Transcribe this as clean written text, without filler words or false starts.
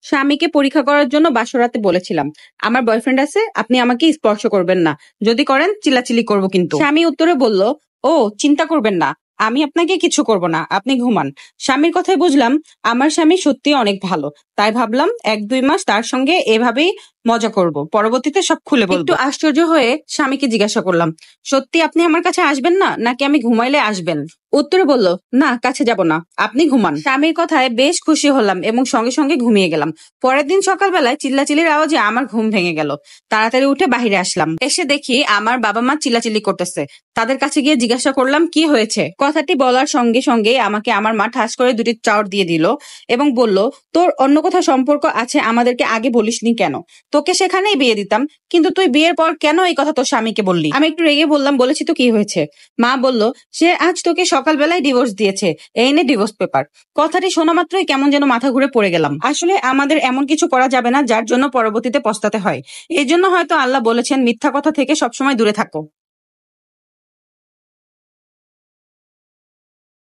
স্বামীকে পরীক্ষা করার জন্য বাসরাতে বলেছিলাম, আমার বয়ফ্রেন্ড আছে, আপনি আমাকে স্পর্শ করবেন না, যদি করেন চিল্লাচিল্লি করব কিন্তু। স্বামী উত্তরে বলল, ও চিন্তা করবেন না, আমি আপনাকে কিছু করব না, আপনি ঘুমান। স্বামীর কথায় বুঝলাম আমার স্বামী সত্যি অনেক ভালো, তাই ভাবলাম 1-2 মাস তার সঙ্গে এভাবেই মজা করব, পরবর্তীতে সব খুলে বলবো। একটু আশ্চর্য হয়ে স্বামীকে জিজ্ঞাসা করলাম, সত্যি আপনি আমার কাছে আসবেন না, নাকি আমি ঘুমাইলে আসবেন? উত্তরে বলল, না কাছে যাব না, আপনি ঘুমান। স্বামীর কথায় বেশ খুশি হলাম এবং সঙ্গে সঙ্গে ঘুমিয়ে গেলাম। পরের দিন সকালবেলায় চিল্লাচিল্লির আওয়াজে আমার ঘুম ভেঙে গেল। তাড়াতাড়ি উঠে বাহিরে আসলাম। এসে দেখি আমার বাবা মা চিল্লাচিল্লি করতেছে। তাদের কাছে গিয়ে জিজ্ঞাসা করলাম কি হয়েছে। কথাটি বলার সঙ্গে সঙ্গে আমাকে আমার মা ঠাস করে 2টি চড় দিয়ে দিল এবং বলল, তোর অন্য কোথাও সম্পর্ক আছে, আমাদেরকে আগে বলিসনি কেন? তোকে সেখানেই বিয়ে দিতাম, কিন্তু তুই বিয়ের পর কেন এই কথা তোর স্বামীকে বললি? আমি একটু রেগে বললাম, বলেছি তো কি হয়েছে? মা বলল, সে আজ তোকে সকালবেলায় ডিভোর্স দিয়েছে, এই নে ডিভোর্স পেপার। কথাটি শোনা মাত্রই কেমন যেন মাথা ঘুরে পড়ে গেলাম। আসলে আমাদের এমন কিছু করা যাবে না যার জন্য পরবর্তীতে পস্তাতে হয়। এই জন্য হয়তো আল্লাহ বলেছেন, মিথ্যা কথা থেকে সবসময় দূরে থাকো।